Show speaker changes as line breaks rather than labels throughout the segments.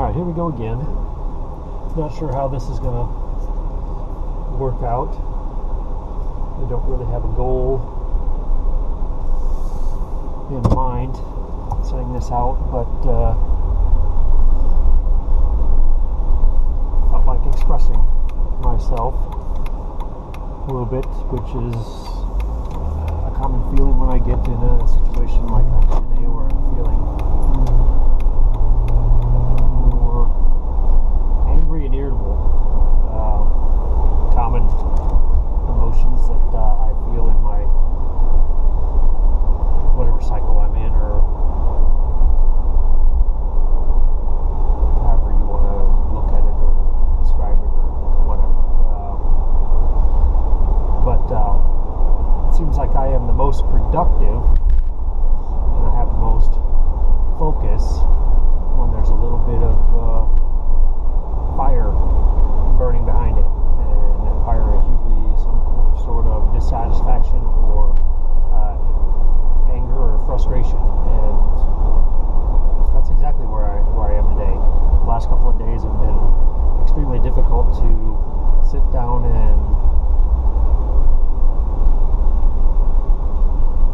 Alright, here we go again. Not sure how this is going to work out. I don't really have a goal in mind setting this out, but felt like expressing myself a little bit, which is a common feeling when I get in a situation like I'm today, where I'm feeling more angry and irritable. Common emotions that I feel in my whatever cycle I'm in, or however you want to look at it or describe it or whatever. But it seems like I am the most productive and I have the most focus when there's a little bit of fire burning behind it. And that fire is usually some sort of dissatisfaction or anger or frustration, and that's exactly where I am today. The last couple of days have been extremely difficult to sit down and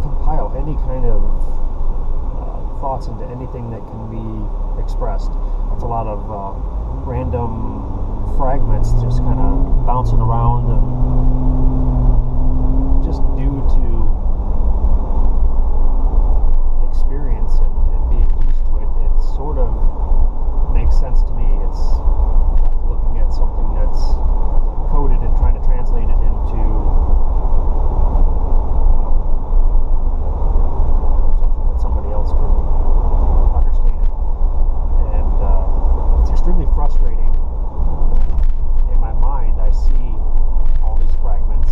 compile any kind of thoughts into anything that can be expressed. It's a lot of random fragments just kind of bouncing around, and just due to experience and being used to it, it sort of makes sense to me. It's like looking at something that's coded and trying to translate it into something that somebody else can understand. And it's extremely frustrating. In my mind, I see all these fragments,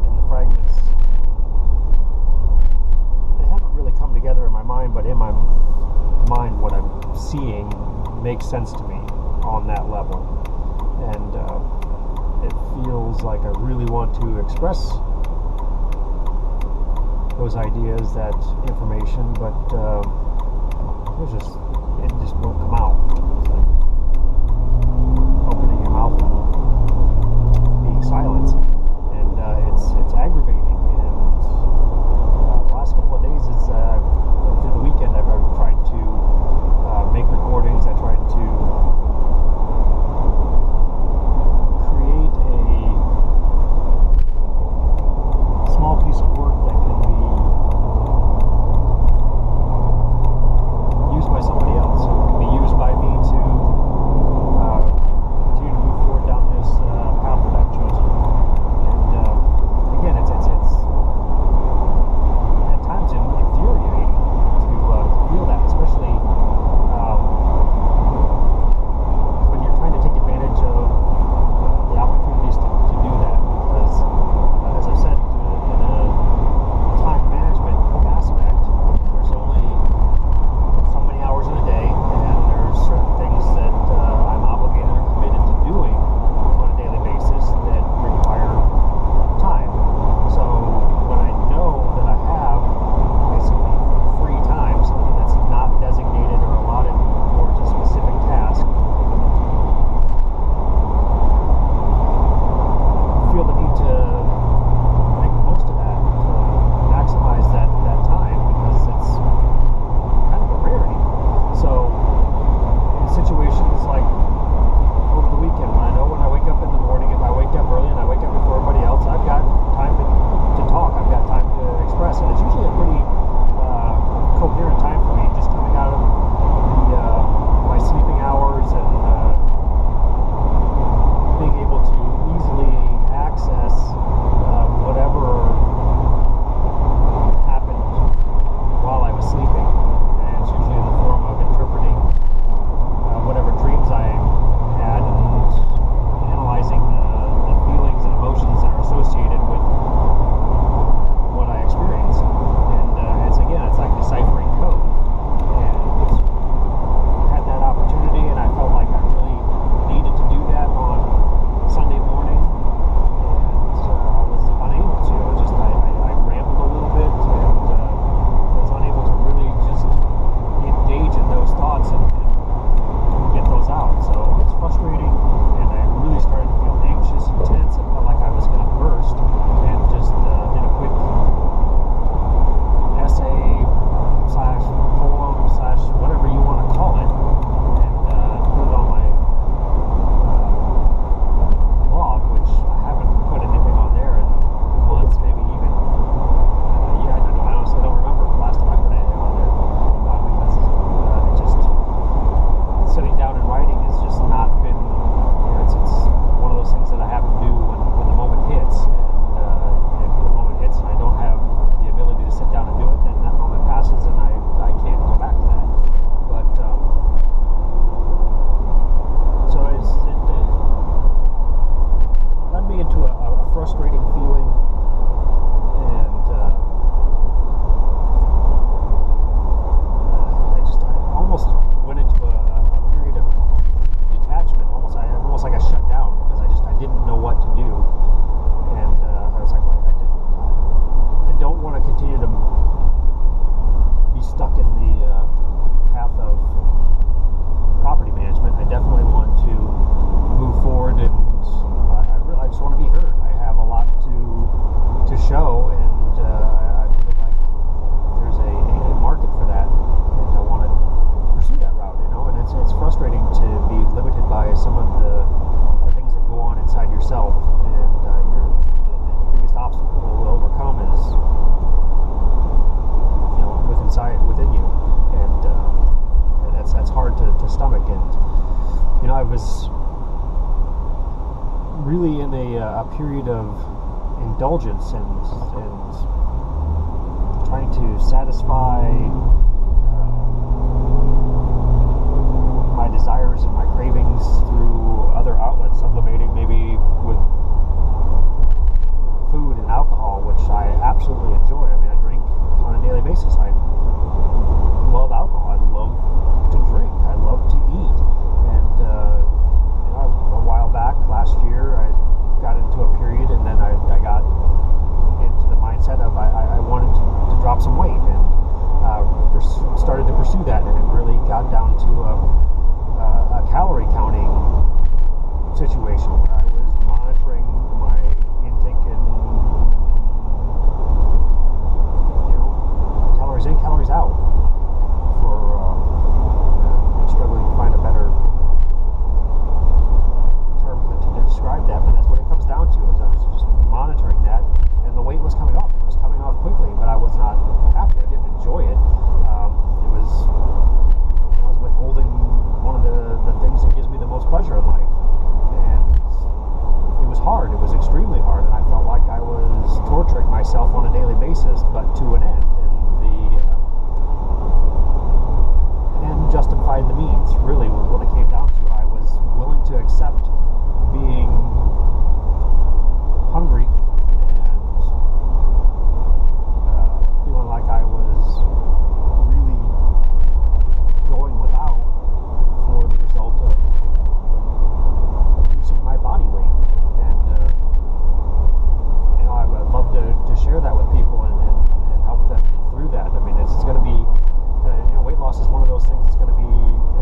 and the fragments, they haven't really come together in my mind, but in my mind, what I'm seeing makes sense to me on that level. And it feels like I really want to express those ideas, that information, but it just won't come out. It's like opening your mouth and being silent, and it's aggravating. And the last couple of days, it's through the weekend, I've tried to make recordings. I tried to create a small piece of work that can be used by somebody else. It can be used by me was really in a period of indulgence and trying to satisfy my desires and my cravings through other outlets, sublimating maybe with food and alcohol, which I absolutely enjoy. I mean, I drink on a daily basis. I love alcohol. I love to drink. I love to eat. And a while back, last year, I got into a period, and then I got into the mindset of I wanted to drop some weight, and started to pursue that, and it really got down to a calorie counting situation where I was monitoring my intake and calories in, calories out for struggling to find a better term to describe that, but that's what it comes down to. Is I was just monitoring that, and the weight was coming off. It was coming off quickly, but I was not happy. I didn't enjoy it. I was withholding one of the things that gives me the most pleasure in life, and it was hard. It was extremely hard, and I felt like I was torturing myself on a daily basis, but to an end, and the end justified the means. Really, was what it came down to. I was willing to accept being hungry and feeling like I was really going without for the result of reducing my body weight. And I'd love to share that with people and help them through that. I mean, it's going to be weight loss is one of those things that's going to be,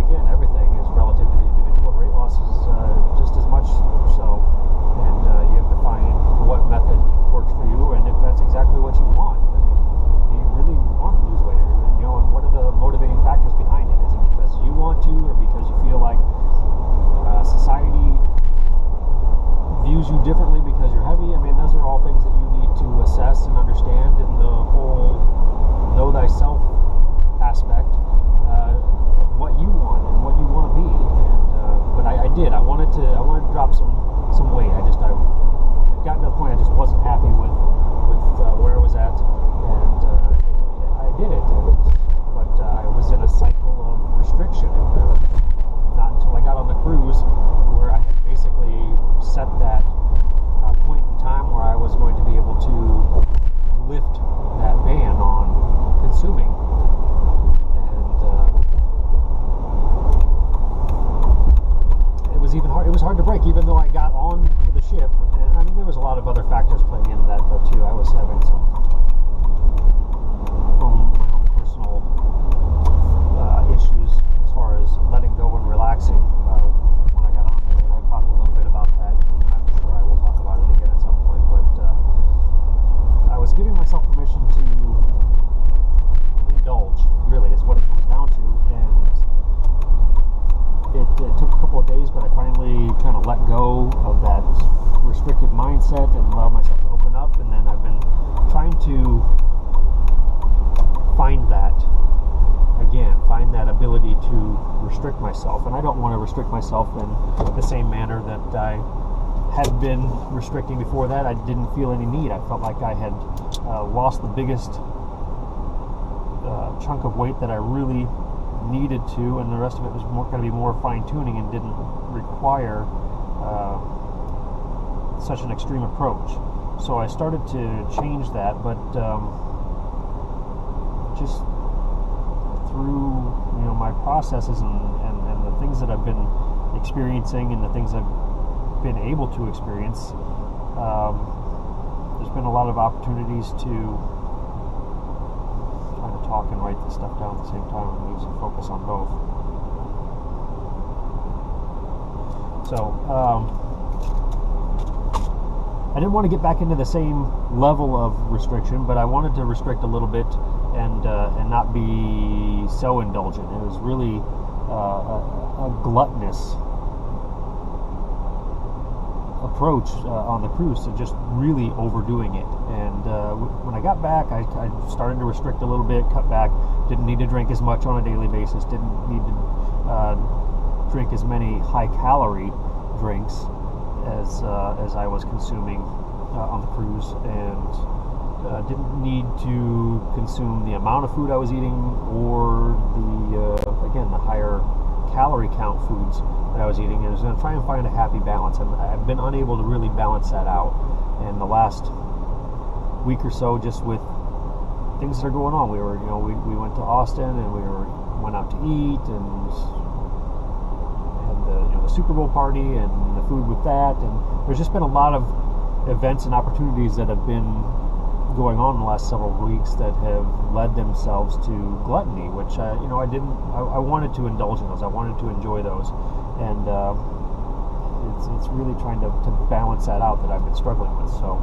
again, everything is relative to the individual. Weight loss is just as much so, and you have to find what method works for you, and if that's exactly what you want. I mean, do you really want to lose weight? And what are the motivating factors behind it? Is it because you want to, or because you feel like society views you differently because you're heavy? I mean, those are all things that you need to assess and understand in the whole know thyself aspect of what you want and what you want to be. And but I did. I wanted to drop some weight. I got to the point I just wasn't happy with where I was at, and I did it. But I was in a cycle of restriction, and not until I got on the cruise where I had basically set that point in time where I was going to be able to lift that ban on consuming. It was hard to break, even though I got on to the ship. And I mean, there was a lot of other factors playing into that, though, too. I was having my own personal issues as far as letting go and relaxing when I got on there. And I talked a little bit about that. I'm sure I will talk about it again at some point. But I was giving myself permission to indulge, really, is what it comes down to. And it took a couple of days, but I finally kind of let go of that restrictive mindset and allowed myself to open up. And then I've been trying to find that ability to restrict myself. And I don't want to restrict myself in the same manner that I had been restricting before that. I didn't feel any need. I felt like I had lost the biggest chunk of weight that I really needed to, and the rest of it was going to be more fine-tuning and didn't require such an extreme approach. So I started to change that, but just through my processes and the things that I've been experiencing and the things I've been able to experience, there's been a lot of opportunities to try to talk and write this stuff down at the same time and use and focus on both. So I didn't want to get back into the same level of restriction, but I wanted to restrict a little bit and not be so indulgent. It was really a gluttonous approach on the cruise to just really overdoing it. And when I got back, I started to restrict a little bit, cut back. Didn't need to drink as much on a daily basis. Didn't need to drink as many high-calorie drinks as I was consuming on the cruise, and didn't need to consume the amount of food I was eating, or the higher calorie count foods that I was eating. And I was going to try and find a happy balance. I've been unable to really balance that out in the last week or so, just with things that are going on. We went to Austin, and we went out to eat, and had the Super Bowl party and the food with that, and there's just been a lot of events and opportunities that have been going on in the last several weeks that have led themselves to gluttony, which I wanted to indulge in those. I wanted to enjoy those, and it's really trying to balance that out that I've been struggling with. So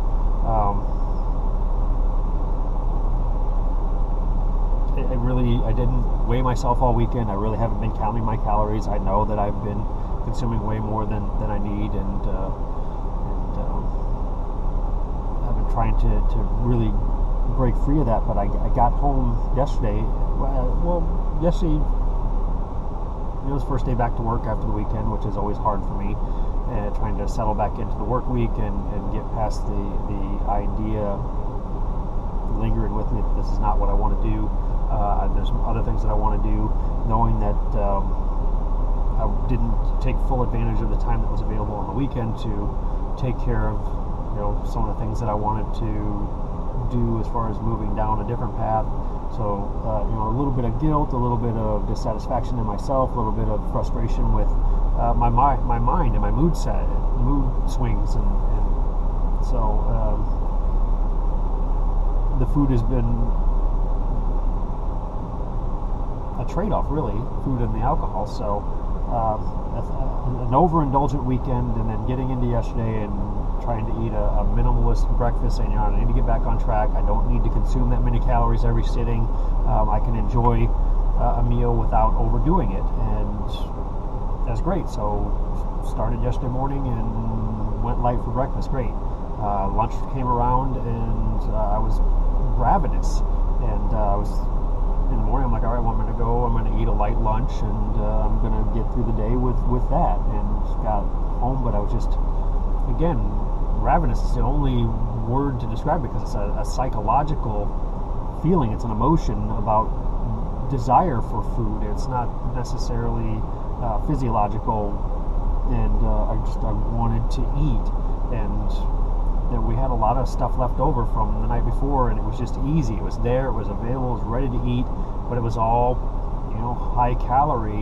I didn't weigh myself all weekend. I really haven't been counting my calories. I know that I've been consuming way more than I need, and I've been trying to really break free of that. But I got home yesterday. Yesterday, it was the first day back to work after the weekend, which is always hard for me, trying to settle back into the work week and get past the idea lingering with me that this is not what I want to do. There's other things that I want to do, knowing that I didn't take full advantage of the time that was available on the weekend to take care of some of the things that I wanted to do as far as moving down a different path. So a little bit of guilt, a little bit of dissatisfaction in myself, a little bit of frustration with my mind and my mood swings, and so the food has been a trade-off, really, food and the alcohol. So an overindulgent weekend, and then getting into yesterday and trying to eat a minimalist breakfast, saying, I need to get back on track. I don't need to consume that many calories every sitting. I can enjoy a meal without overdoing it, and that's great. So started yesterday morning and went light for breakfast. Great. Lunch came around, and I was ravenous, and I was in the morning. I'm like, all right, well, I'm going to eat a light lunch, and I'm going to get through the day with that. And got home, but I was just, again, ravenous is the only word to describe it, because it's a psychological feeling. It's an emotion about desire for food. It's not necessarily physiological, and I wanted to eat, and we had a lot of stuff left over from the night before, and it was just easy. It was there, it was available, it was ready to eat, but it was all, high calorie,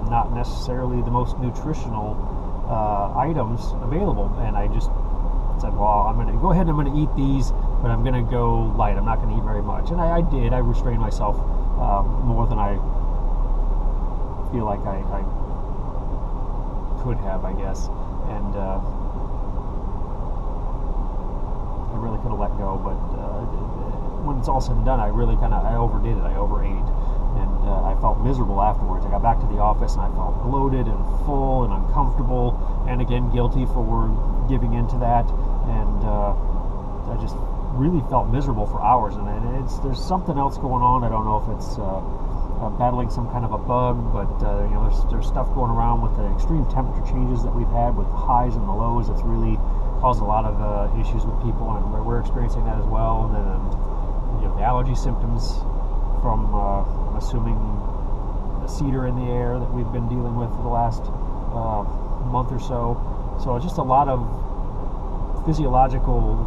not necessarily the most nutritional items available. And I just said, well, I'm going to go ahead and I'm going to eat these, but I'm going to go light. I'm not going to eat very much. And I did. I restrained myself more than I feel like I could have, I guess. And I really could have let go, but when it's all said and done, I overdid it. I overate, and I felt miserable afterwards. I got back to the office, and I felt bloated and full and uncomfortable, and again guilty for giving into that. And I just really felt miserable for hours. And there's something else going on. I don't know if it's battling some kind of a bug, but there's stuff going around with the extreme temperature changes that we've had with the highs and the lows. It's really caused a lot of issues with people, and we're experiencing that as well. And then the allergy symptoms from I'm assuming the cedar in the air that we've been dealing with for the last month or so. So it's just a lot of physiological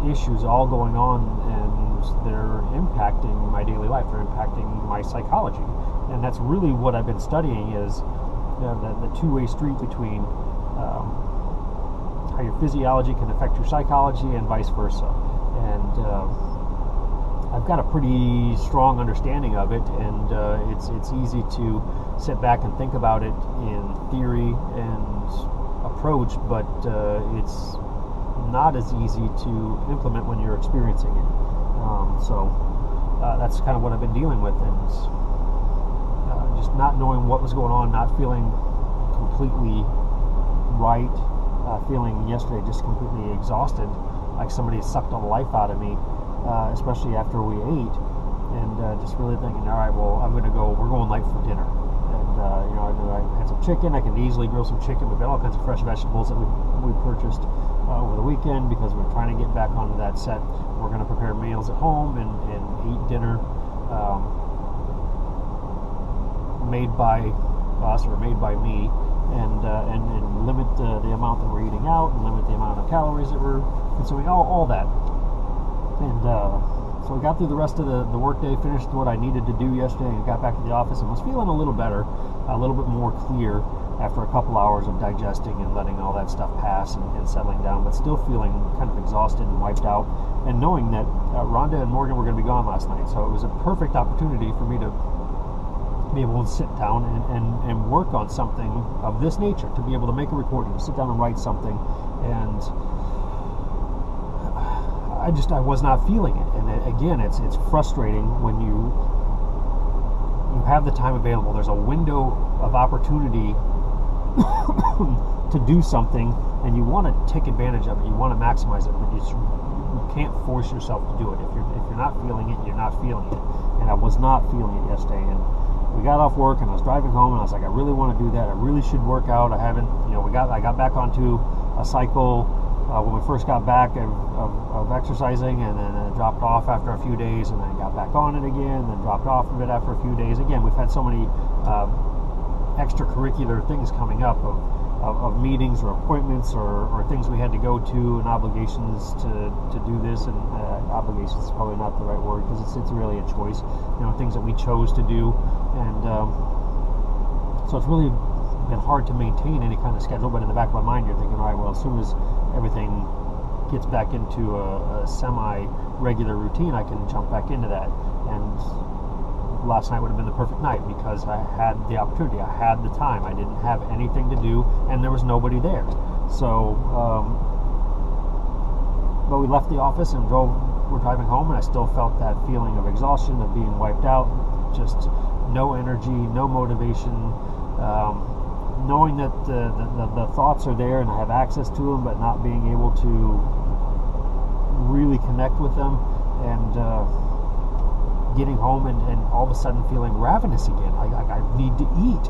issues all going on, and they're impacting my daily life. They're impacting my psychology, and that's really what I've been studying, is the two-way street between how your physiology can affect your psychology and vice versa. And I've got a pretty strong understanding of it, and it's easy to sit back and think about it in theory and approach, but it's not as easy to implement when you're experiencing it. So that's kind of what I've been dealing with, and just not knowing what was going on, not feeling completely right, feeling yesterday just completely exhausted, like somebody sucked all the life out of me, especially after we ate, and just really thinking, all right, well, we're going light for dinner. And I knew I had some chicken. I can easily grill some chicken. We've got all kinds of fresh vegetables that we purchased over the weekend because we're trying to get back onto that set. We're going to prepare meals at home and eat dinner made by us or made by me, and limit the amount that we're eating out, and limit the amount of calories that we're consuming, all that. And so we got through the rest of the workday, finished what I needed to do yesterday, and got back to the office and was feeling a little better, a little bit more clear after a couple hours of digesting and letting all that stuff pass and settling down, but still feeling kind of exhausted and wiped out, and knowing that Rhonda and Morgan were going to be gone last night. So it was a perfect opportunity for me to be able to sit down and work on something of this nature, to be able to make a recording, to sit down and write something. And I was not feeling it. And again, it's frustrating when you have the time available. There's a window of opportunity to do something, and you want to take advantage of it. You want to maximize it, but you can't force yourself to do it. If you're not feeling it, you're not feeling it. And I was not feeling it yesterday. And we got off work, and I was driving home, and I was like, I really want to do that. I really should work out. I haven't, I got back onto a cycle when we first got back of exercising, and then it dropped off after a few days, and then got back on it again, and then dropped off of it after a few days. Again, we've had so many extracurricular things coming up of meetings or appointments or things we had to go to, and obligations to do this. And obligations is probably not the right word, because it's really a choice. Things that we chose to do, and so it's really been hard to maintain any kind of schedule. But in the back of my mind, you're thinking, all right, well, as soon as everything gets back into a semi-regular routine, I can jump back into that. And last night would have been the perfect night, because I had the opportunity, I had the time, I didn't have anything to do, and there was nobody there. So, but we left the office and we're driving home, and I still felt that feeling of exhaustion, of being wiped out, just no energy, no motivation, knowing that the thoughts are there and I have access to them, but not being able to really connect with them, and getting home and all of a sudden feeling ravenous again. I need to eat,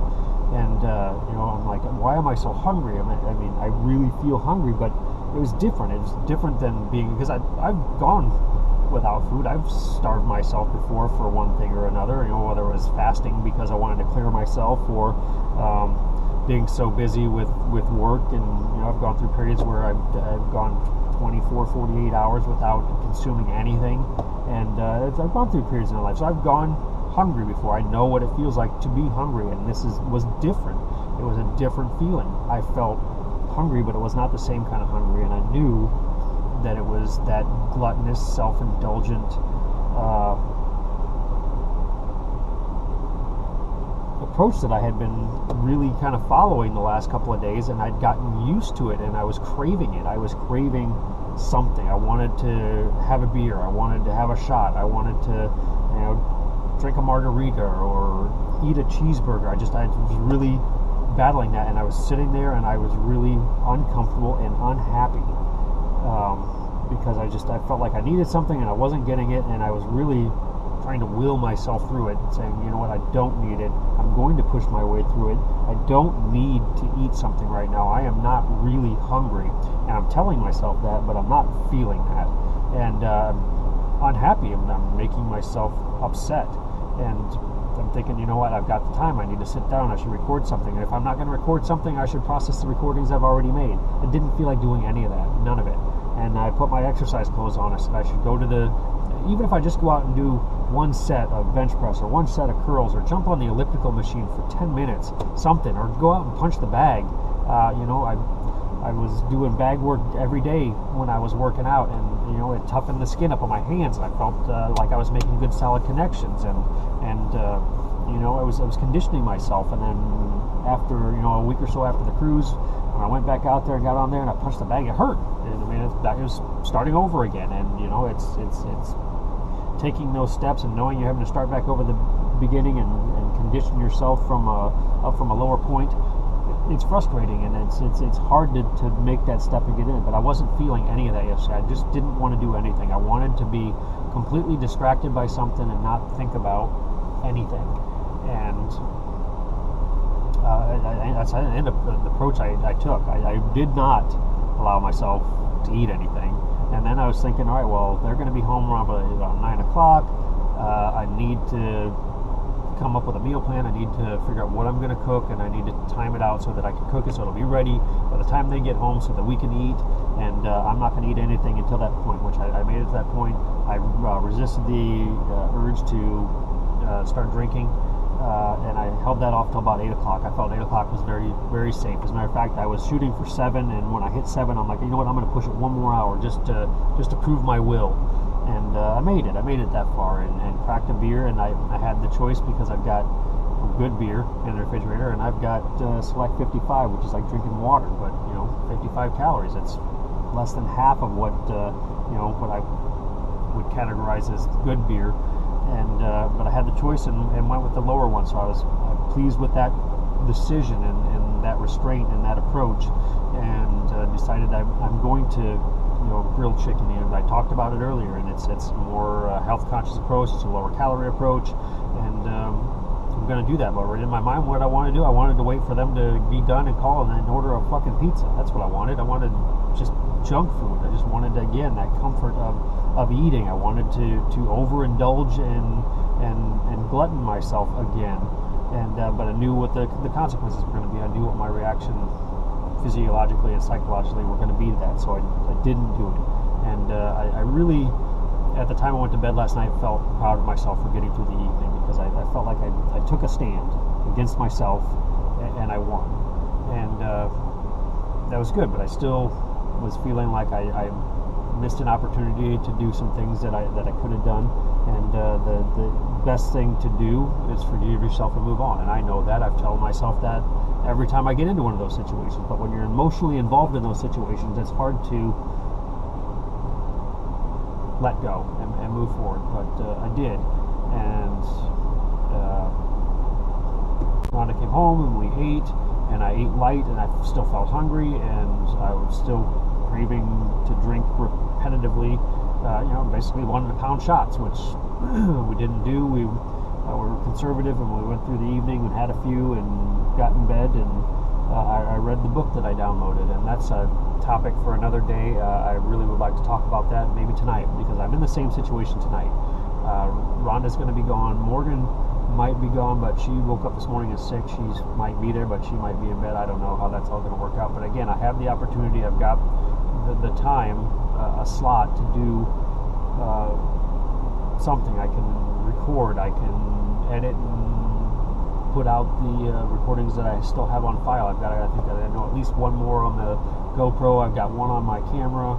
and I'm like, why am I so hungry? I mean, I really feel hungry, but it was different. It was different than being, because I've gone without food. I've starved myself before for one thing or another. Whether it was fasting because I wanted to clear myself, or being so busy with work, and I've gone through periods where I've gone 24, 48 hours without consuming anything. And I've gone through periods in my life, so I've gone hungry before. I know what it feels like to be hungry, and this was different. It was a different feeling. I felt hungry, but it was not the same kind of hungry, and I knew that it was that gluttonous, self-indulgent approach that I had been really kind of following the last couple of days, and I'd gotten used to it, and I was craving it. I was craving something. I wanted to have a beer. I wanted to have a shot. I wanted to, drink a margarita or eat a cheeseburger. I was really battling that, and I was sitting there, and I was really uncomfortable and unhappy, because I felt like I needed something and I wasn't getting it, and I was really trying to will myself through it, saying, you know what, I don't need it. I'm going to push my way through it. I don't need to eat something right now. I am not really hungry, and I'm telling myself that, but I'm not feeling that, and unhappy. I'm making myself upset, and I'm thinking, you know what, I've got the time. I need to sit down. I should record something, and if I'm not going to record something, I should process the recordings I've already made. I didn't feel like doing any of that, none of it. And I put my exercise clothes on. I said I should go to even if I just go out and do one set of bench press or one set of curls, or jump on the elliptical machine for 10 minutes, something, or go out and punch the bag. I was doing bag work every day when I was working out, and it toughened the skin up on my hands, and I felt like I was making good, solid connections, and I was conditioning myself. And then after a week or so after the cruise, when I went back out there and got on there and I punched the bag, it hurt. And it was starting over again, and it's taking those steps and knowing you're having to start back over the beginning and condition yourself up from a lower point. It's frustrating, and it's hard to make that step and get in. But I wasn't feeling any of that yesterday. I just didn't want to do anything. I wanted to be completely distracted by something and not think about anything. And That's the end of the approach I took. I did not allow myself to eat anything. And then I was thinking, all right, well, they're going to be home around about 9 o'clock. I need to come up with a meal plan. I need to figure out what I'm going to cook, and I need to time it out so that I can cook it so it'll be ready by the time they get home so that we can eat. And I'm not going to eat anything until that point, which I made it to that point. I resisted the urge to start drinking. And I held that off till about 8 o'clock. I felt 8 o'clock was very, very safe. As a matter of fact, I was shooting for 7, and when I hit 7, I'm like, you know what, I'm going to push it one more hour just to prove my will. And I made it that far, and cracked a beer, and I had the choice because I've got good beer in the refrigerator, and I've got Select 55, which is like drinking water, but 55 calories. It's less than half of what what I would categorize as good beer. And but I had the choice and went with the lower one, so I was pleased with that decision and that restraint and that approach, and decided I'm going to grilled chicken. And I talked about it earlier, and it's more health conscious approach. It's a lower calorie approach, and I'm going to do that. But in my mind, what I wanted to do, I wanted to wait for them to be done and call and then order a fucking pizza. That's what I wanted. I wanted just junk food. I just wanted, again, that comfort of eating. I wanted to overindulge and glutton myself again. And but I knew what the consequences were going to be. I knew what my reaction physiologically and psychologically were going to be to that. So I didn't do it. And I really, at the time I went to bed last night, felt proud of myself for getting through the evening, because I felt like I took a stand against myself and I won. And that was good, but I still was feeling like I missed an opportunity to do some things that I could have done. And the best thing to do is forgive yourself and move on. And I know that. I've told myself that every time I get into one of those situations. But when you're emotionally involved in those situations, it's hard to let go and move forward. But I did. And Rhonda came home and we ate, and I ate light, and I still felt hungry, and I was still craving to drink repetitively. Basically wanted to pound shots, which we didn't do. We were conservative, and we went through the evening and had a few and got in bed, and I read the book that I downloaded, and that's a topic for another day. I really would like to talk about that maybe tonight, because I'm in the same situation tonight. Rhonda's going to be gone. Morgan might be gone, but she woke up this morning at 6. She might be there, but she might be in bed. I don't know how that's all going to work out. But again, I have the opportunity. I've got the time, a slot to do something. I can record. I can edit and put out the recordings that I still have on file. I think I know at least one more on the GoPro. I've got one on my camera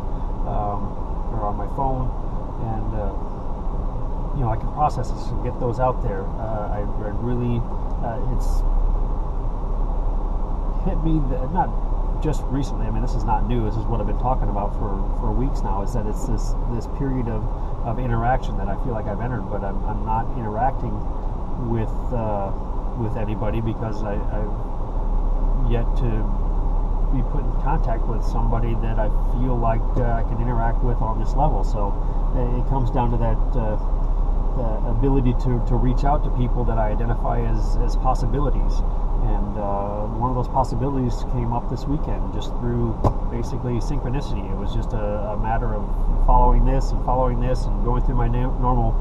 or on my phone, and I can process this and get those out there. I really, it's hit me not just recently. I mean, this is not new. This is what I've been talking about for weeks now. Is that it's this period of interaction that I feel like I've entered, but I'm not interacting with anybody, because I've yet to be put in contact with somebody that I feel like I can interact with on this level. So it comes down to that ability to reach out to people that I identify as possibilities. And one of those possibilities came up this weekend just through basically synchronicity. It was just a matter of following this and going through my normal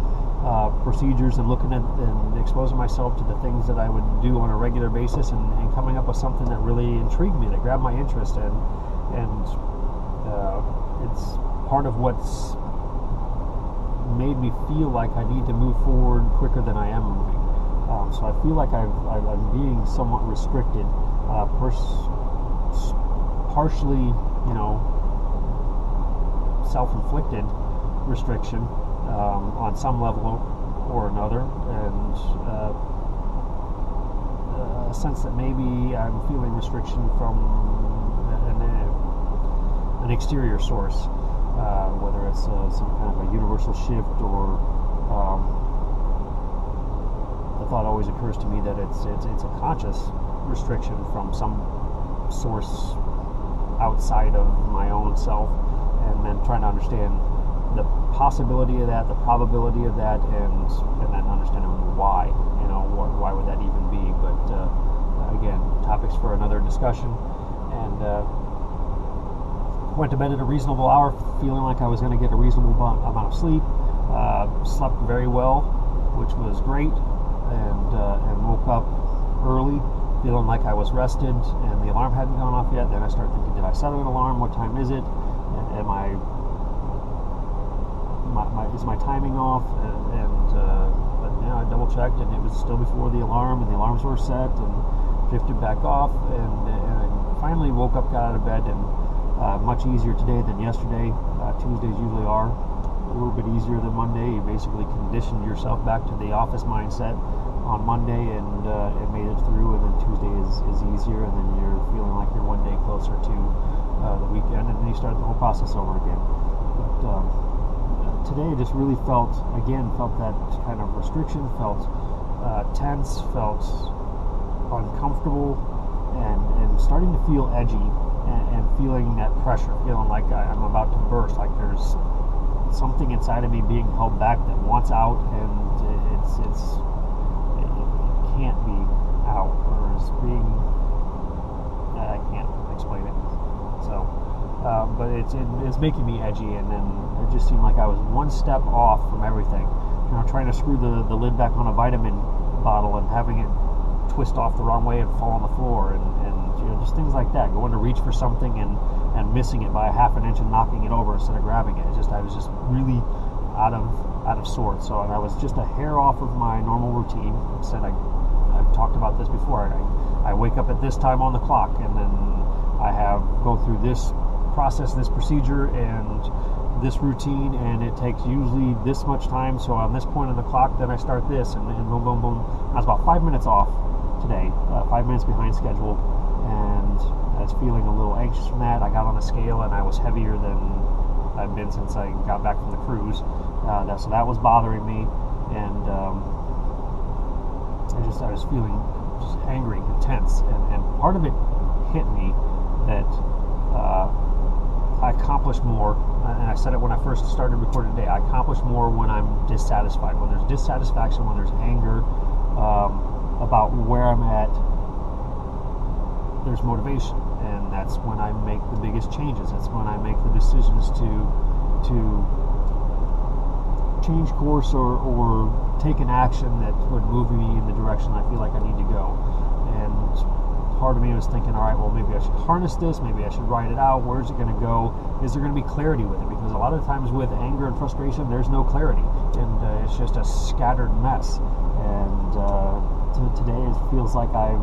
procedures and looking at and exposing myself to the things that I would do on a regular basis, and coming up with something that really intrigued me, that grabbed my interest, and it's part of what's made me feel like I need to move forward quicker than I am moving. So I feel like I'm being somewhat restricted, partially, self-inflicted restriction on some level or another, and a sense that maybe I'm feeling restriction from an exterior source, whether it's some kind of a universal shift, or the thought always occurs to me that it's a conscious restriction from some source outside of my own self, and then trying to understand the possibility of that, the probability of that, and then understanding why. Why would that even be? But again, Starbucks for another discussion, and went to bed at a reasonable hour, feeling like I was going to get a reasonable amount of sleep. Slept very well, which was great, and woke up early, feeling like I was rested, and the alarm hadn't gone off yet. Then I started thinking, did I set an alarm? What time is it? Am I is my timing off? But I double checked, and it was still before the alarm, and the alarms were set, and drifted back off, and finally woke up, got out of bed, and much easier today than yesterday. Tuesdays usually are a little bit easier than Monday. You basically conditioned yourself back to the office mindset on Monday, and made it through, and then Tuesday is easier, and then you're feeling like you're one day closer to the weekend, and then you start the whole process over again. But today I just really felt that kind of restriction, felt tense, felt uncomfortable, and starting to feel edgy, and feeling that pressure, feeling like I'm about to burst, like there's something inside of me being held back that wants out, and it can't be out, or is being, I can't explain it. So, but it's making me edgy, and then it just seemed like I was one step off from everything. Trying to screw the lid back on a vitamin bottle and having it twist off the wrong way and fall on the floor, and just things like that. Going to reach for something and missing it by a half an inch and knocking it over instead of grabbing it. I was just really out of sorts. So, and I was just a hair off of my normal routine. Like I said, I've talked about this before. I wake up at this time on the clock, and then I go through this process, this procedure, and this routine, and it takes usually this much time. So on this point on the clock, then I start this, and boom, boom, boom. I was about 5 minutes off today, 5 minutes behind schedule, and I was feeling a little anxious from that. I got on a scale, and I was heavier than I've been since I got back from the cruise. So that was bothering me, and I was feeling just angry and tense, and part of it hit me that I accomplish more, and I said it when I first started recording today, I accomplish more when I'm dissatisfied. When there's dissatisfaction, when there's anger about where I'm at, there's motivation, and that's when I make the biggest changes. That's when I make the decisions to change course or take an action that would move me in the direction I feel like I need to go. And part of me was thinking, all right, well, maybe I should harness this, maybe I should write it out. Where's it going to go? Is there going to be clarity with it? Because a lot of times with anger and frustration, there's no clarity, and it's just a scattered mess. And today it feels like I've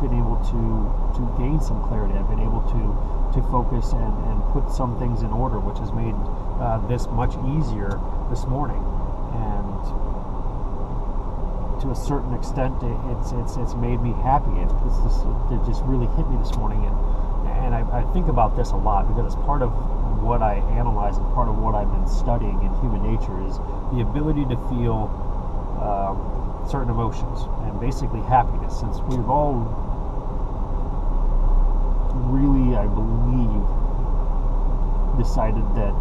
been able to gain some clarity. I've been able to focus and put some things in order, which has made this much easier this morning. And to a certain extent, it's made me happy. It just really hit me this morning, and I think about this a lot because it's part of what I analyze and part of what I've been studying in human nature is the ability to feel certain emotions, and basically happiness. Since we've all really, I believe, decided that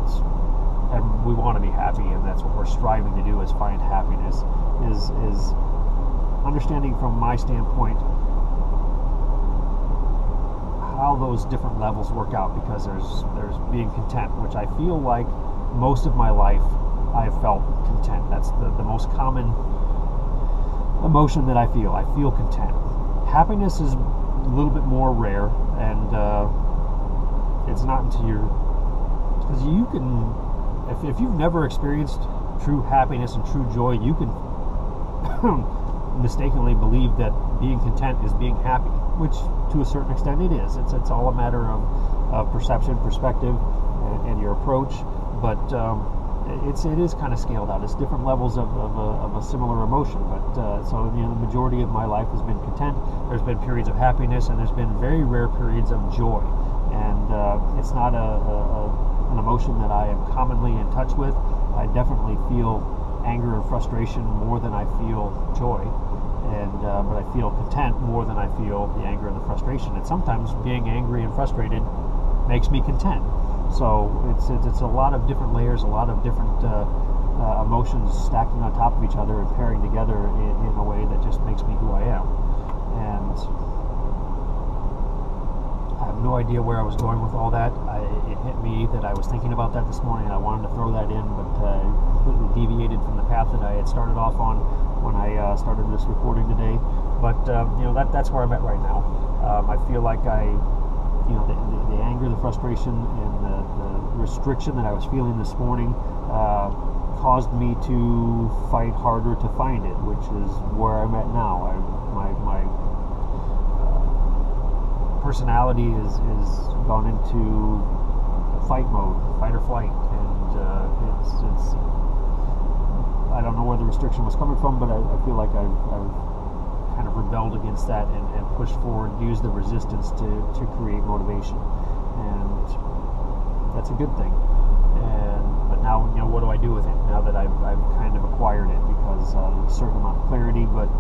we want to be happy, and that's what we're striving to do, is find happiness, is understanding from my standpoint how those different levels work out, because there's being content, which I feel like most of my life I have felt content. That's the most common emotion that I feel. I feel content. Happiness is a little bit more rare, and it's not until because you can, if you've never experienced true happiness and true joy, you can mistakenly believe that being content is being happy, which to a certain extent it is. It's all a matter of perception, perspective, and your approach. But it is kind of scaled out. It's different levels of a similar emotion. But so the majority of my life has been content. There's been periods of happiness, and there's been very rare periods of joy. And it's not an emotion that I am commonly in touch with. I definitely feel anger and frustration more than I feel joy, and but I feel content more than I feel the anger and the frustration. And sometimes being angry and frustrated makes me content. So it's a lot of different layers, a lot of different emotions stacking on top of each other and pairing together in a way that just makes me who I am. And no idea where I was going with all that. It hit me that I was thinking about that this morning, and I wanted to throw that in, but completely deviated from the path that I had started off on when I started this recording today. But that's where I'm at right now. I feel like the anger, the frustration, and the restriction that I was feeling this morning caused me to fight harder to find it, which is where I'm at now. My personality is gone into fight mode, fight or flight, and it's I don't know where the restriction was coming from, but I feel like I've kind of rebelled against that and pushed forward, used the resistance to create motivation, and that's a good thing. But now, what do I do with it now that I've kind of acquired it? Because there's a certain amount of clarity, but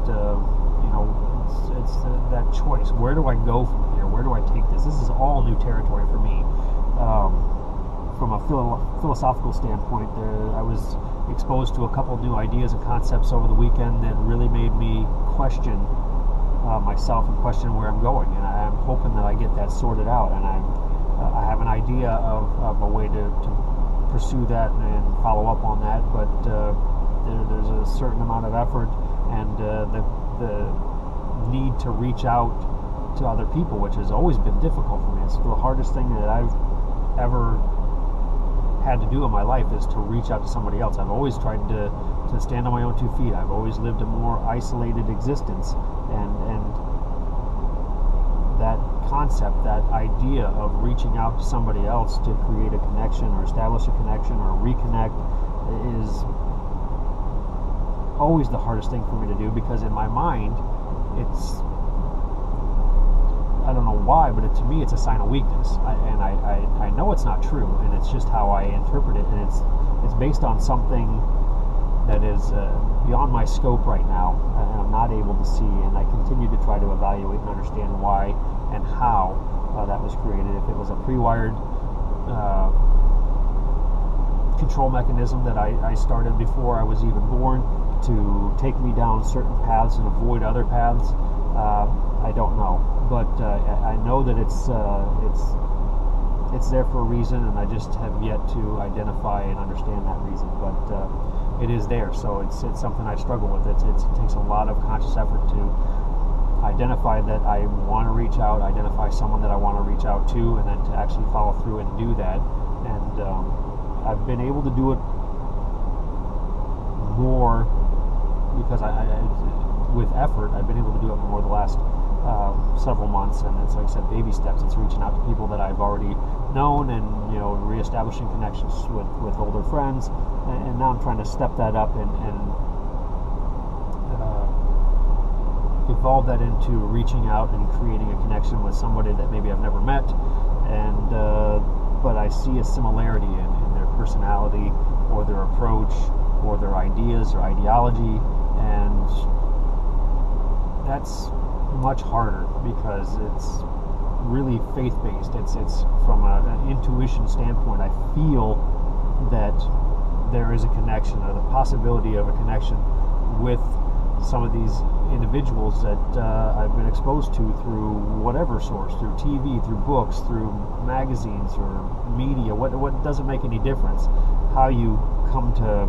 it's that choice. Where do I go from here? Where do I take this? This is all new territory for me. From a philosophical standpoint, I was exposed to a couple new ideas and concepts over the weekend that really made me question myself and question where I'm going. And I'm hoping that I get that sorted out. And I have an idea of a way to pursue that and follow up on that. But there's a certain amount of effort and the need to reach out to other people, which has always been difficult for me. It's the hardest thing that I've ever had to do in my life is to reach out to somebody else. I've always tried to stand on my own 2 feet. I've always lived a more isolated existence, and that concept, that idea of reaching out to somebody else to create a connection or establish a connection or reconnect is always the hardest thing for me to do, because in my mind it's, I don't know why, but to me it's a sign of weakness, and I know it's not true, and it's just how I interpret it, and it's based on something that is beyond my scope right now, and I'm not able to see, and I continue to try to evaluate and understand why and how that was created. If it was a pre-wired control mechanism that I started before I was even born to take me down certain paths and avoid other paths, I don't know, but I know that it's there for a reason, and I just have yet to identify and understand that reason. But it is there, so it's something I struggle with. It takes a lot of conscious effort to identify that I want to reach out, identify someone that I want to reach out to, and then to actually follow through and do that. And I've been able to do it more because with effort, I've been able to do it more the last several months, and it's, like I said, baby steps. It's reaching out to people that I've already known, and reestablishing connections with older friends, and now I'm trying to step that up and evolve that into reaching out and creating a connection with somebody that maybe I've never met, and but I see a similarity in their personality or their approach or their ideas or ideology, and that's much harder because it's really faith-based. It's from an intuition standpoint. I feel that there is a connection, or the possibility of a connection with some of these individuals that I've been exposed to through whatever source, through TV, through books, through magazines or media. What doesn't make any difference. How you come to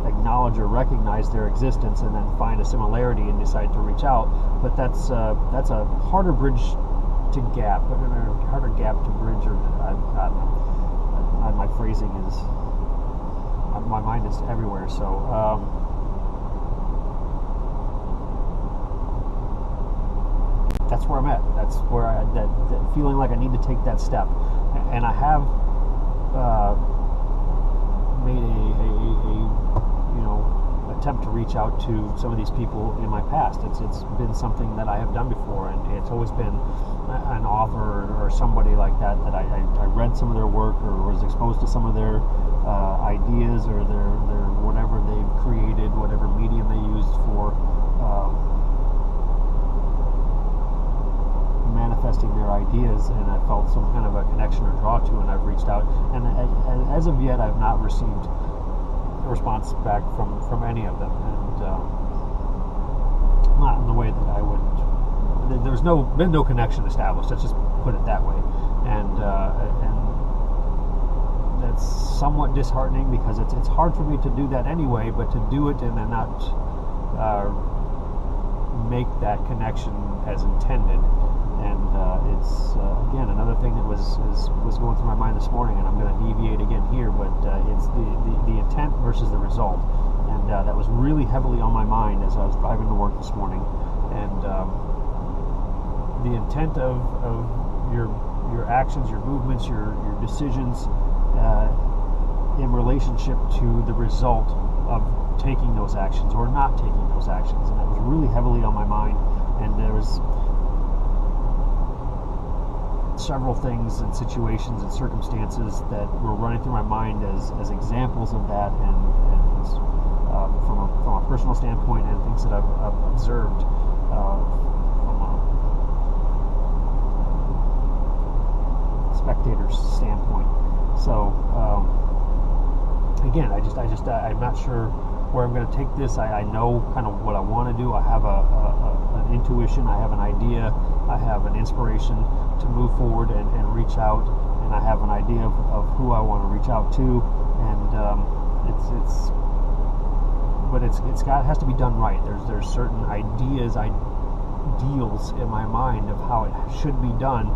acknowledge or recognize their existence and then find a similarity and decide to reach out. But that's a harder bridge to gap, or harder gap to bridge, or I don't know. My phrasing is, my mind is everywhere. So that's where I'm at. That's where that feeling like I need to take that step, and I have made a attempt to reach out to some of these people in my past. It's been something that I have done before, and it's always been an author or somebody like that I read some of their work or was exposed to some of their ideas or their whatever they've created, whatever medium they used for manifesting their ideas, and I felt some kind of a connection or draw to, and I've reached out, and as of yet I've not received a response back from any of them, and not in the way that I would. There's been no connection established. Let's just put it that way. And that's somewhat disheartening because it's hard for me to do that anyway, but to do it and then not make that connection as intended. And it's again another thing that was going through my mind this morning, and I'm going to deviate again here, but it's the intent versus the result, and that was really heavily on my mind as I was driving to work this morning. And the intent of your actions, your movements, your decisions in relationship to the result of taking those actions or not taking those actions, and that was really heavily on my mind. And there was several things and situations and circumstances that were running through my mind as examples of that, and from a personal standpoint, and things that I've observed from a spectator's standpoint. So again, I'm not sure where I'm going to take this. I know kind of what I want to do. I have an intuition. I have an idea. I have an inspiration to move forward and reach out. And I have an idea of who I want to reach out to. And it has to be done right. There's certain ideals in my mind of how it should be done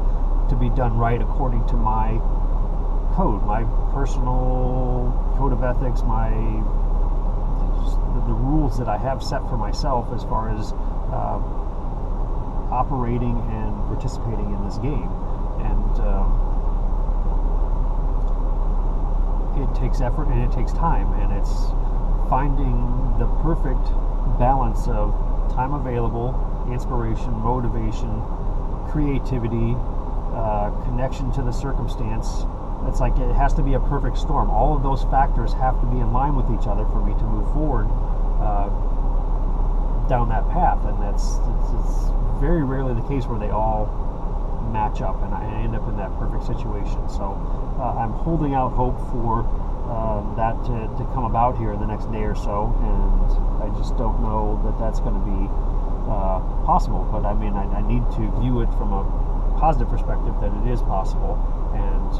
to be done right according to my code, my personal code of ethics, the rules that I have set for myself as far as operating and participating in this game. And it takes effort and it takes time, and it's finding the perfect balance of time available, inspiration, motivation, creativity, connection to the circumstance. It's like it has to be a perfect storm. All of those factors have to be in line with each other for me to move forward down that path, and it's very rarely the case where they all match up and I end up in that perfect situation. So I'm holding out hope for that to come about here in the next day or so, and I just don't know that that's going to be possible. But I mean, I need to view it from a positive perspective that it is possible, and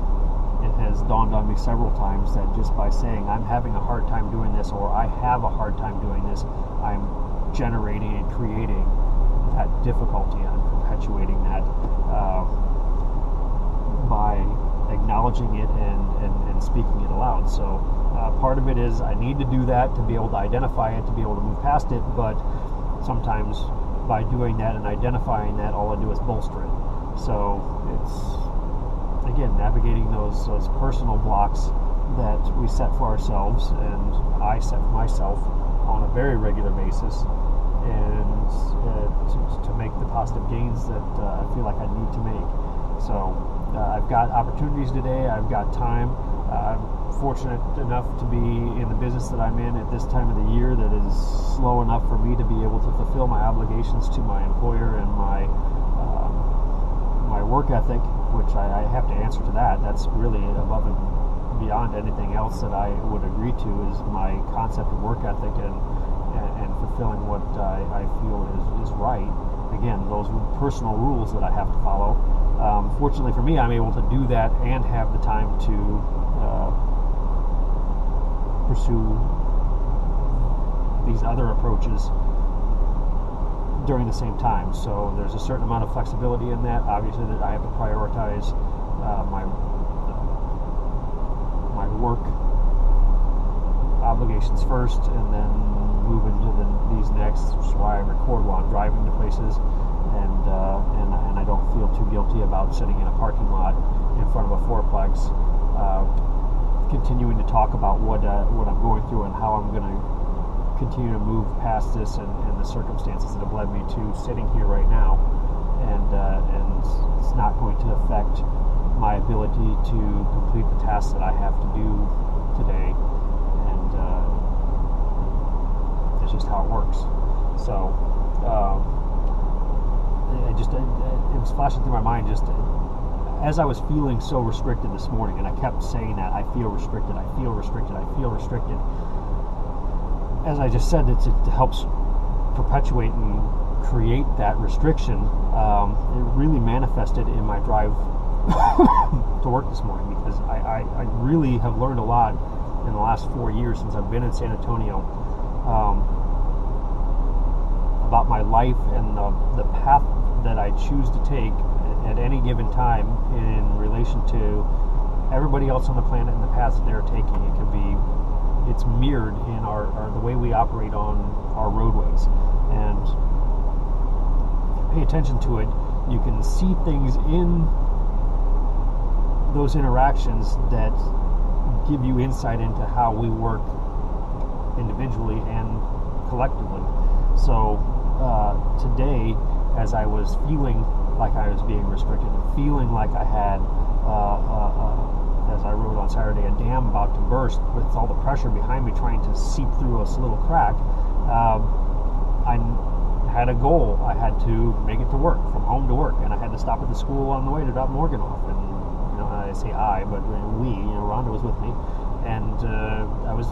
it has dawned on me several times that just by saying I'm having a hard time doing this, or I have a hard time doing this, I'm generating and creating that difficulty. I'm perpetuating that by acknowledging it and speaking it aloud. So part of it is I need to do that to be able to identify it, to be able to move past it, but sometimes by doing that and identifying that, all I do is bolster it. So it's, again, navigating those personal blocks that we set for ourselves, and I set for myself on a very regular basis, and to make the positive gains that I feel like I need to make. So I've got opportunities today. I've got time. I'm fortunate enough to be in the business that I'm in at this time of the year that is slow enough for me to be able to fulfill my obligations to my employer and my work ethic, which I have to answer to that. That's really above and beyond anything else that I would agree to, is my concept of work ethic and fulfilling what I feel is right. Again, those personal rules that I have to follow. Fortunately for me, I'm able to do that and have the time to pursue these other approaches during the same time. So there's a certain amount of flexibility in that. Obviously, that I have to prioritize my work obligations first, and then move into these next, which is why I record while I'm driving to places, and I don't feel too guilty about sitting in a parking lot in front of a fourplex, continuing to talk about what I'm going through and how I'm going to continue to move past this and the circumstances that have led me to sitting here right now, and it's not going to affect my ability to complete the tasks that I have to do today, and it's just how it works. So it was flashing through my mind just as I was feeling so restricted this morning, and I kept saying that I feel restricted, I feel restricted, I feel restricted. As I just said, it helps perpetuate and create that restriction, it really manifested in my drive to work this morning, because I really have learned a lot in the last 4 years since I've been in San Antonio about my life and the path that I choose to take at any given time in relation to everybody else on the planet and the paths that they're taking. It's mirrored in our the way we operate on our roadways, and if you pay attention to it, you can see things in those interactions that give you insight into how we work individually and collectively. So today, as I was feeling like I was being restricted, feeling like I had, as I wrote on Saturday, a dam about to burst with all the pressure behind me trying to seep through a little crack, I had a goal. I had to make it to work, from home to work, and I had to stop at the school on the way to drop Morgan off. And I say I, but we, Rhonda was with me, and I was.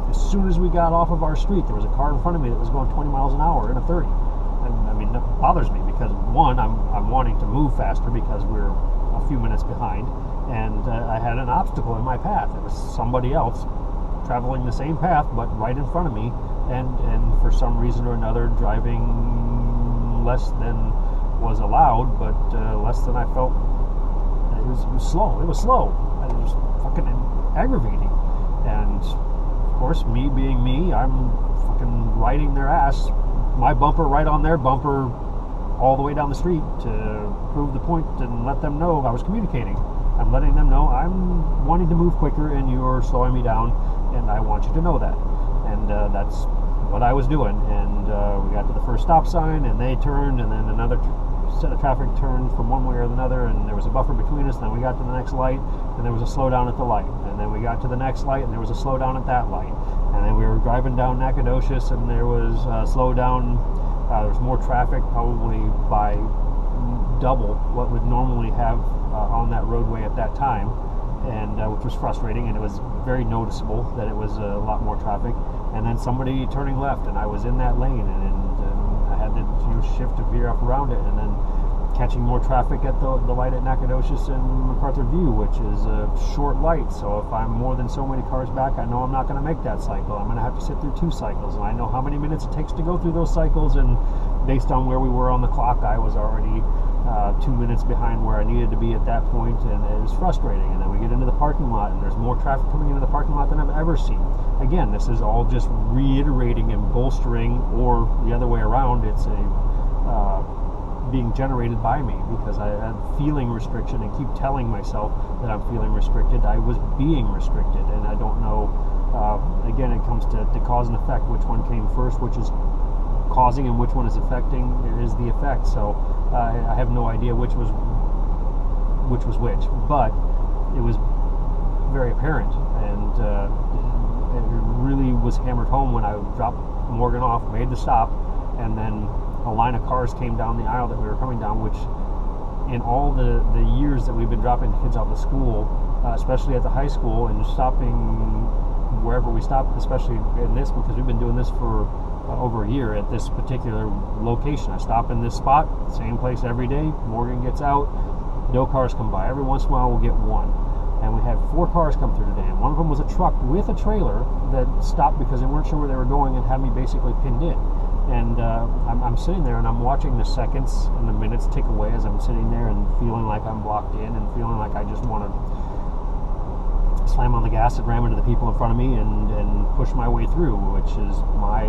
As soon as we got off of our street, there was a car in front of me that was going 20 miles an hour in a 30. And I mean, that bothers me because, one, I'm wanting to move faster because we're a few minutes behind, and I had an obstacle in my path. It was somebody else traveling the same path, but right in front of me, and for some reason or another driving less than was allowed, but less than I felt. It was slow. It was slow. It was fucking aggravating. And of course, me being me, I'm fucking riding their ass, my bumper right on their bumper, all the way down the street to prove the point and let them know I was communicating. I'm letting them know I'm wanting to move quicker and you're slowing me down, and I want you to know that. And that's what I was doing. And we got to the first stop sign, and they turned, and then another set of traffic turned from one way or another, and there was a buffer between us. Then we got to the next light, and there was a slowdown at the light, and then we got to the next light, and there was a slowdown at that light, and then we were driving down Nacogdoches, and there was a slowdown. There was more traffic, probably by double what would normally have on that roadway at that time, and which was frustrating, and it was very noticeable that it was a lot more traffic. And then somebody turning left, and I was in that lane, and I had to shift to veer up around it, and then catching more traffic at the light at Nacogdoches and MacArthur View, which is a short light. So if I'm more than so many cars back, I know I'm not going to make that cycle. I'm going to have to sit through 2 cycles, and I know how many minutes it takes to go through those cycles, and based on where we were on the clock, I was already 2 minutes behind where I needed to be at that point, and it was frustrating. And then we get into the parking lot, and there's more traffic coming into the parking lot than I've ever seen. Again, this is all just reiterating and bolstering, or the other way around, it's being generated by me, because I had feeling restriction and keep telling myself that I'm feeling restricted. I was being restricted, and I don't know, again, it comes to cause and effect, which one came first, which is causing and which one is affecting. It is the effect. So I have no idea which was which, but it was very apparent, and it really was hammered home when I dropped Morgan off, made the stop, and then a line of cars came down the aisle that we were coming down, which in all the years that we've been dropping kids off to school, especially at the high school, and stopping wherever we stopped, especially in this, because we've been doing this for over a year at this particular location. I stop in this spot, same place every day. Morgan gets out, no cars come by. Every once in a while we'll get one. And we had 4 cars come through today, and one of them was a truck with a trailer that stopped because they weren't sure where they were going and had me basically pinned in. And I'm sitting there, and I'm watching the seconds and the minutes tick away as I'm sitting there and feeling like I'm blocked in, and feeling like I just want to slam on the gas and ram into the people in front of me and push my way through, which is my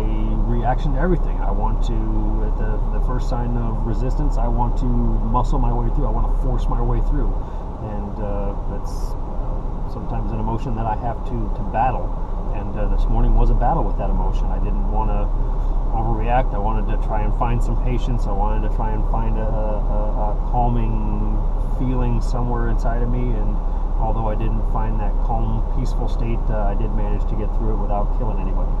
reaction to everything. I want to, at the first sign of resistance, I want to muscle my way through. I want to force my way through. And that's sometimes an emotion that I have to battle. And this morning was a battle with that emotion. I didn't want to overreact. I wanted to try and find some patience. I wanted to try and find a calming feeling somewhere inside of me, and although I didn't find that calm, peaceful state, I did manage to get through it without killing anybody.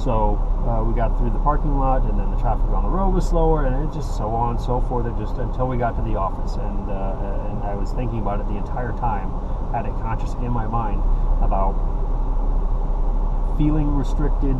So we got through the parking lot, and then the traffic on the road was slower, and it just so on and so forth, just until we got to the office. And I was thinking about it the entire time, had it conscious in my mind about feeling restricted,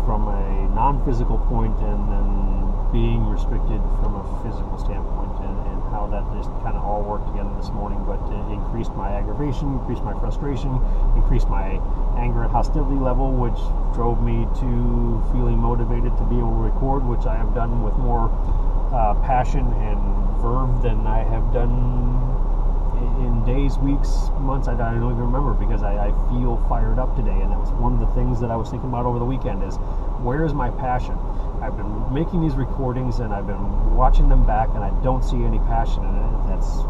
from a non-physical point, and then being restricted from a physical standpoint, and how that just kind of all worked together this morning. But it increased my aggravation, increased my frustration, increased my anger and hostility level, which drove me to feeling motivated to be able to record, which I have done with more passion and verve than I have done in days, weeks, months. I don't even remember, because I feel fired up today, and that was one of the things that I was thinking about over the weekend is, where is my passion? I've been making these recordings and I've been watching them back, and I don't see any passion in it. That's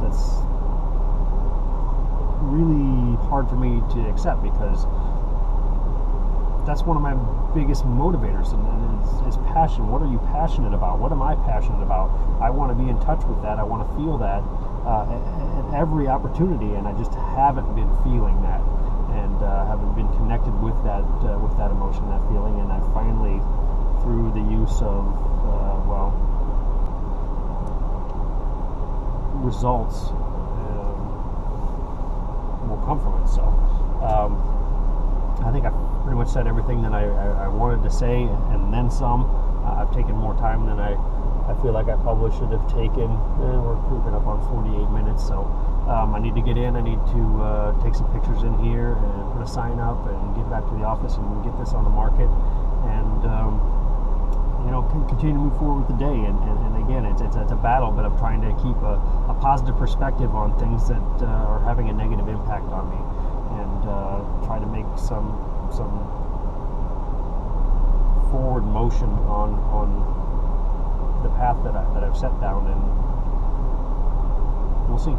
really hard for me to accept, because that's one of my biggest motivators, and is passion. What are you passionate about? What am I passionate about? I want to be in touch with that. I want to feel that at every opportunity, and I just haven't been feeling that, and haven't been connected with that emotion, that feeling. And I finally, through the use of results, will come from it. So I think I've pretty much said everything that I wanted to say, and then some. I've taken more time than I feel like I probably should have taken. We're creeping up on 48 minutes, so I need to get in. I need to take some pictures in here and put a sign up and get back to the office and get this on the market, and continue to move forward with the day. And again, it's a battle, but I'm trying to keep a positive perspective on things that are having a negative impact on me, and try to make some forward motion on the path that I've set down, and we'll see.